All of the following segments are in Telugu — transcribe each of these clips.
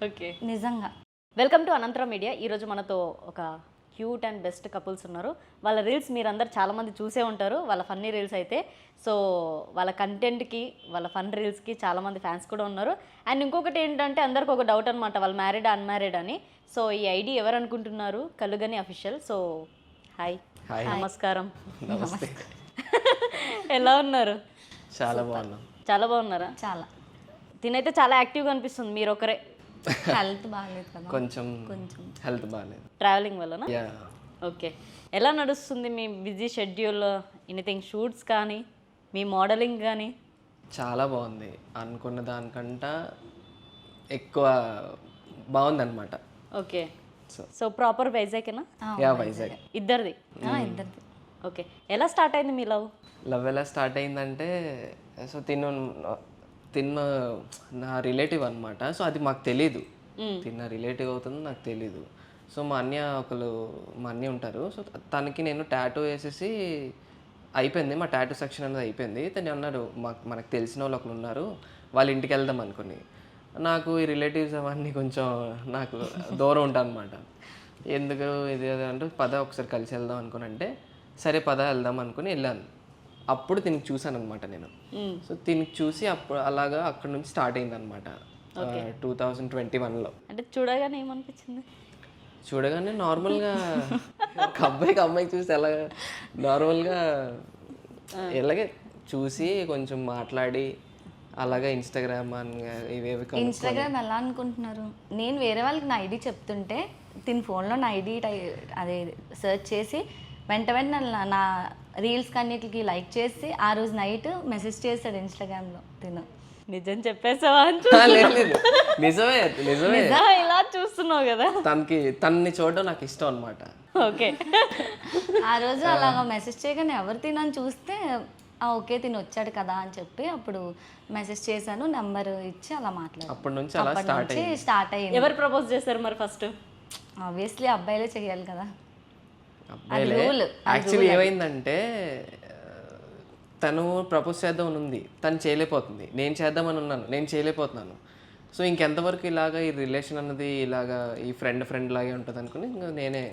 ఓకే. నిజంగా. వెల్కమ్ టు అనంతరం మీడియా. ఈరోజు మనతో ఒక క్యూట్ అండ్ బెస్ట్ కపుల్స్ ఉన్నారు. వాళ్ళ రీల్స్ మీరందరూ చాలామంది చూసే ఉంటారు, వాళ్ళ ఫన్నీ రీల్స్ అయితే. సో వాళ్ళ కంటెంట్కి, వాళ్ళ ఫన్ రీల్స్కి చాలామంది ఫ్యాన్స్ కూడా ఉన్నారు. అండ్ ఇంకొకటి ఏంటంటే అందరికి ఒక డౌట్ అనమాట, వాళ్ళు మ్యారీడ్ అన్మ్యారీడ్ అని. సో ఈ ఐడి ఎవరు అనుకుంటున్నారు? కలుగని అఫీషియల్. So hi, hi. నమస్కారం. నమస్తే. ఎలా ఉన్నారు? చాలా బాగున్నాం. చాలా బాగున్నారా? చాలా. తినైతే చాలా యాక్టివ్గా అనిపిస్తుంది, మీరు ఒకరే. హెల్త్ బాగాలేదు కదా. కొంచెం హెల్త్ బాగాలేదు. ట్రావెలింగ్ వలన? యా. ఓకే. ఎలా నడుస్తుంది మీ బిజీ షెడ్యూల్? ఎనీథింగ్ షూట్స్ కానీ, మీ మోడలింగ్ కానీ? చాలా బాగుంది, అనుకున్న దానికంటే ఎక్కువ బాగుందన్నమాట. ఓకే. సో ప్రాపర్ వైజాగేనా? యా, వైజాగ్. ఇద్దరిది? ఇద్దరిది. ఓకే. ఎలా స్టార్ట్ అయింది మీ లవ్? లవ్ ఎలా స్టార్ట్ అయిందంటే, సో తిన్న నా రిలేటివ్ అనమాట. సో అది మాకు తెలీదు, తిన్న రిలేటివ్ అవుతుంది నాకు తెలీదు. సో మా అన్నయ్య ఉంటారు. సో తనకి నేను టాటూ వేసేసి అయిపోయింది, మా టాటూ సెక్షన్ అనేది అయిపోయింది. తను అన్నాడు, మనకు తెలిసిన వాళ్ళు ఒకరు ఉన్నారు, వాళ్ళ ఇంటికి వెళ్దాం అనుకుని. నాకు ఈ రిలేటివ్స్ అవన్నీ కొంచెం నాకు దూరం ఉంటాను అనమాట. ఎందుకు ఇది అంటూ పద ఒకసారి కలిసి వెళ్దాం అనుకుని అంటే, సరే పద వెళ్దాం అనుకుని వెళ్ళాను. అప్పుడు తినికి చూసాను అనమాట నేను. సో తినికి చూసి అప్పుడు అలాగా అక్కడ నుంచి స్టార్ట్ అయింది అనమాట 2021లో. అంటే చూడగానే ఏమనిపించింది? చూడగానే నార్మల్గా ఒక అమ్మాయి చూసి ఎలా నార్మల్గా ఇలాగే చూసి కొంచెం మాట్లాడి అలాగా ఇన్స్టాగ్రామ్ ఇవేవి. ఇన్స్టాగ్రామ్ ఎలా అనుకుంటున్నారు? నేను వేరే వాళ్ళకి నా ఐడి చెప్తుంటే తిని ఫోన్లో నా ఐడి అదే సెర్చ్ చేసి వెంటనే నా రీల్స్ కన్నిటికి లైక్ చేసి ఆ రోజు నైట్ మెసేజ్ చేశాడు ఇన్స్టాగ్రామ్లో. తిను నిజం చెప్పేసావా? లేదు, నిజమే. ఇలా చూస్తున్నావు కదా. తన్ని చూడడం నాకు ఇష్టం అనమాట. ఓకే. ఆ రోజు అలాగా మెసేజ్ చేయగానే ఎవరు తినని చూస్తే ఓకే తిని వచ్చాడు కదా అని చెప్పి అప్పుడు మెసేజ్ చేశాను, నెంబర్ ఇచ్చి అలా మాట్లాడాను. అప్పటి నుంచి అలా స్టార్ట్ అయ్యింది. ఎవరు ప్రపోజ్ చేశారు మరి ఫస్ట్? ఆబ్వియస్లీ అబ్బాయిలే చేయాలి కదా. యాక్చువల్లీ ఏమైందంటే, తను ప్రపోజ్ చేద్దామని ఉంది, తను చేయలేకపోతుంది. నేను చేద్దామని ఉన్నాను, నేను చేయలేకపోతున్నాను. సో ఇంకెంతవరకు ఇలాగా ఈ రిలేషన్ అన్నది ఇలాగా ఈ ఫ్రెండ్ లాగే ఉంటుంది అనుకుని ఇంకా నేనే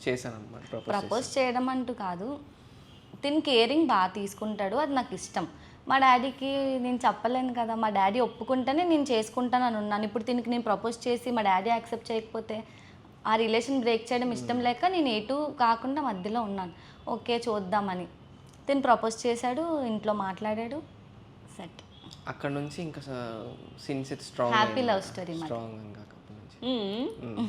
చేశాను అనమాట. ప్రపోజ్ చేయడం అంటూ కాదు, తిని కేరింగ్ బాగా తీసుకుంటాడు, అది నాకు ఇష్టం. మా డాడీకి నేను చెప్పలేను కదా, మా డాడీ ఒప్పుకుంటేనే నేను చేసుకుంటాను అని ఉన్నాను. ఇప్పుడు తినికి నేను ప్రపోజ్ చేసి మా డాడీ యాక్సెప్ట్ చేయకపోతే ఆ రిలేషన్ బ్రేక్ చేయడం ఇష్టం లేక నేను ఎటు కాకుండా మధ్యలో ఉన్నాను. ఓకే చూద్దామని తిని ప్రపోజ్ చేశాడు, ఇంట్లో మాట్లాడాడు, సెట్. అక్కడ నుంచి ఇంకా since it strong, happy love story. Strong ఇంకా అక్కడి నుంచి.